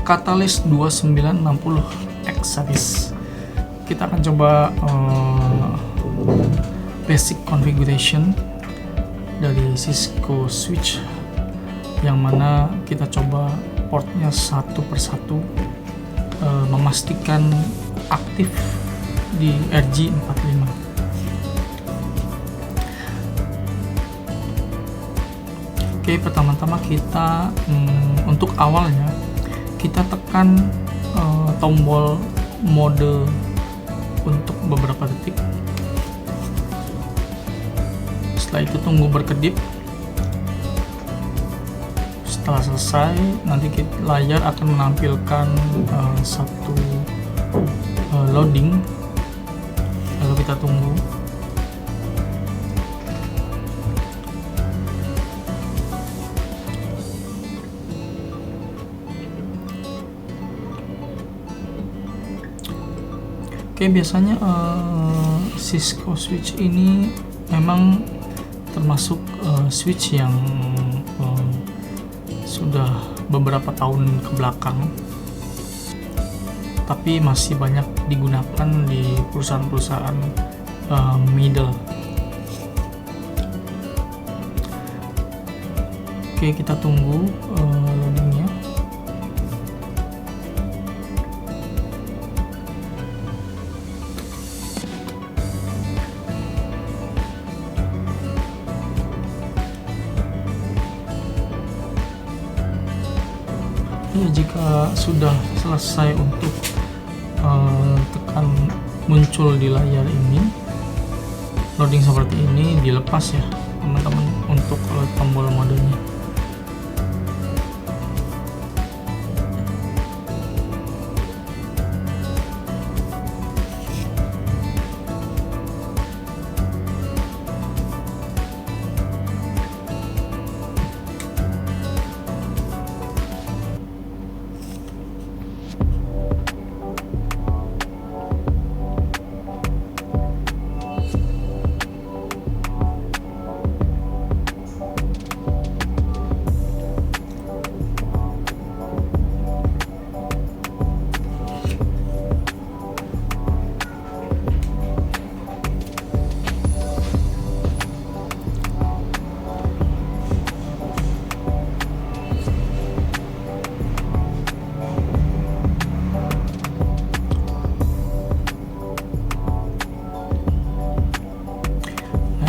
Catalyst 2960 X series. Kita akan coba basic configuration dari Cisco switch, yang mana kita coba portnya satu persatu, memastikan aktif di RJ45. Oke, pertama-tama kita untuk awalnya kita tekan tombol mode untuk beberapa detik. Setelah itu tunggu berkedip. Setelah selesai, nanti layar akan menampilkan satu loading, lalu kita tunggu. Oke, biasanya Cisco switch ini memang termasuk switch yang sudah beberapa tahun ke belakang, tapi masih banyak digunakan di perusahaan-perusahaan middle. Oke, kita tunggu loadingnya. Jika sudah selesai untuk tekan muncul di layar ini, loading seperti ini, dilepas ya teman-teman untuk tombol modenya.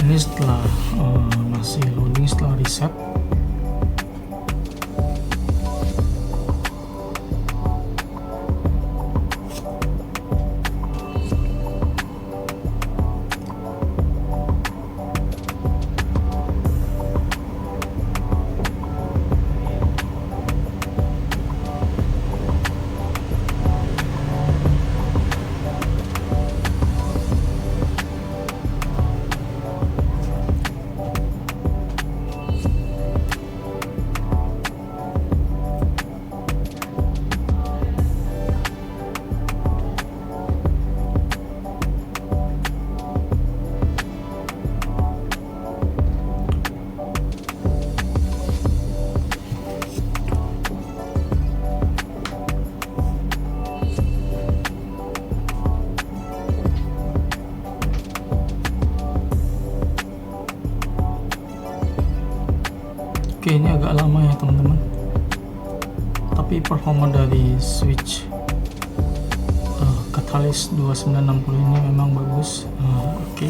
Ini setelah masih loading, setelah reset. Oke, ini agak lama ya teman-teman, tapi performa dari switch Catalyst 2960 ini memang bagus. Oke.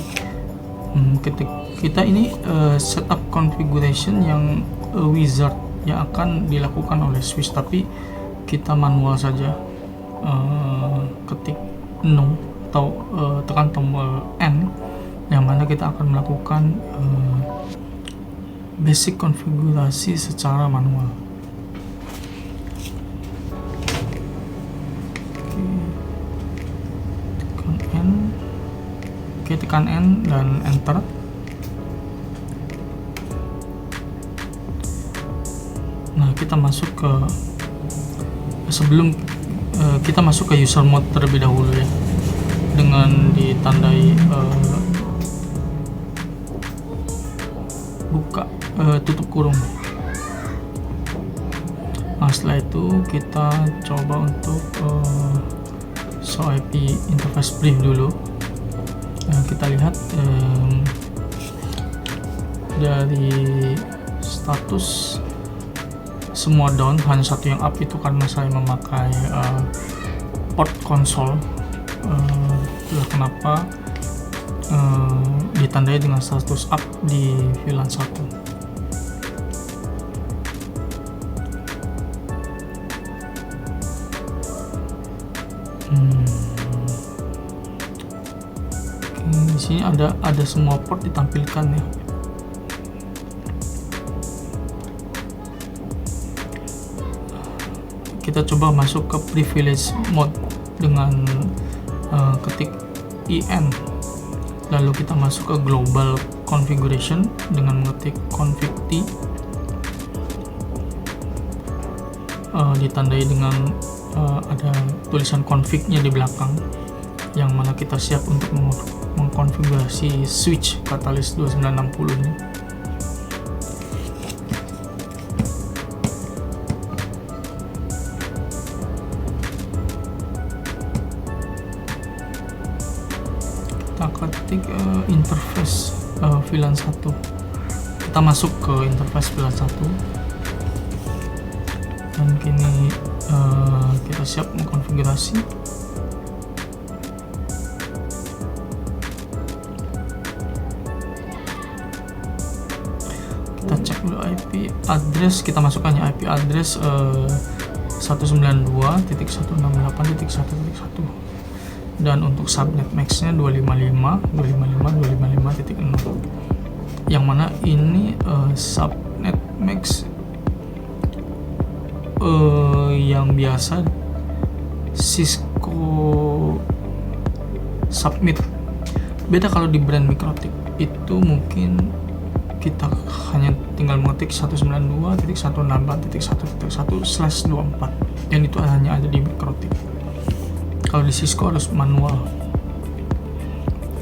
Kita ini setup configuration yang wizard yang akan dilakukan oleh switch, tapi kita manual saja. Ketik no atau tekan tombol N, yang mana kita akan melakukan basic konfigurasi secara manual. Tekan N dan enter. Nah, kita masuk ke kita masuk ke user mode terlebih dahulu ya, dengan ditandai tutup kurung. Nah, Setelah itu kita coba untuk show IP interface brief dulu. Kita lihat dari status semua down, hanya satu yang up, itu karena saya memakai port console. Itulah kenapa ditandai dengan status up di VLAN 1. Di sini ada semua port ditampilkan ya. Kita coba masuk ke privilege mode dengan ketik IN, lalu kita masuk ke global configuration dengan mengetik config T, ditandai dengan ada tulisan config-nya di belakang, yang mana kita siap untuk mengkonfigurasi switch Catalyst 2960 ini. Kita ketik interface VLAN 1. Kita masuk ke interface VLAN 1 dan kini kita siap mengkonfigurasi. Kita cek dulu IP address, kita masukkannya IP address 192.168.1.1, dan untuk subnet max-nya 255.255.255.0, yang mana ini subnet max yang biasa Cisco submit. Beda kalau di brand Mikrotik, itu mungkin kita hanya tinggal mengetik 192.168.1.1/24, dan itu hanya ada di Mikrotik. Kalau di Cisco harus manual.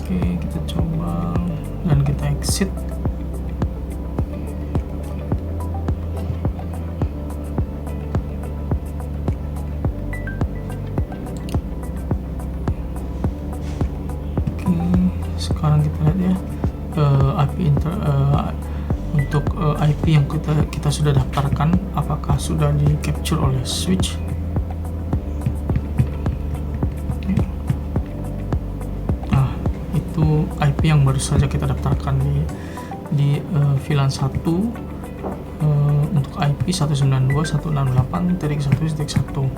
Oke, kita coba dan kita exit. Sekarang kita lihat ya, IP untuk IP yang kita sudah daftarkan, apakah sudah di capture oleh switch. Nah, itu IP yang baru saja kita daftarkan di VLAN 1 untuk IP 192.168.1.1.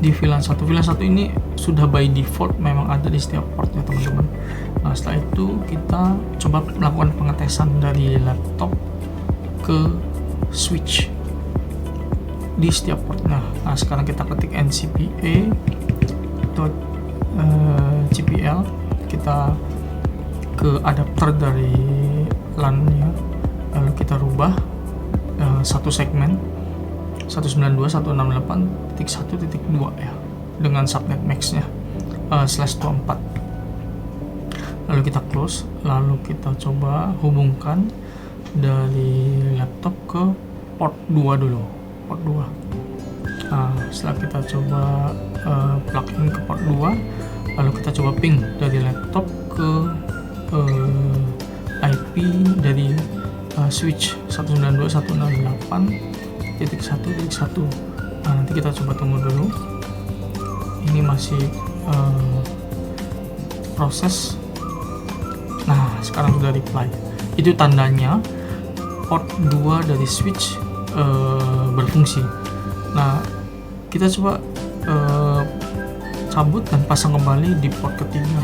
Di VLAN 1 ini sudah by default memang ada di setiap port ya teman-teman. Nah, setelah itu kita coba melakukan pengetesan dari laptop ke switch di setiap port. Nah, sekarang kita ketik ncpa.cpl, kita ke adapter dari LAN-nya, lalu kita rubah satu segmen 192.168.1.2 ya, dengan subnet max-nya /24. Lalu kita close, lalu kita coba hubungkan dari laptop ke port 2 dulu, port 2. Nah, setelah kita coba plug in ke port 2, lalu kita coba ping dari laptop ke IP dari switch 192.168.1.1. Nah, nanti kita coba tunggu dulu, ini masih proses. Nah, sekarang sudah reply. Itu tandanya port 2 dari switch berfungsi. Nah, kita coba cabut dan pasang kembali di port ketiga.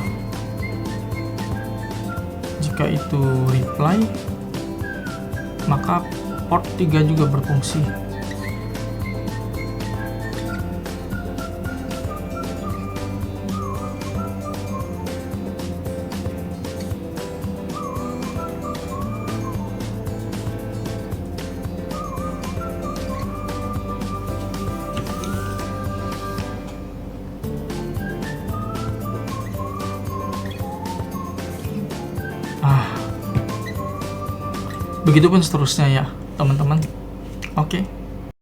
Jika itu reply, maka port 3 juga berfungsi. Begitupun seterusnya ya teman-teman. Oke.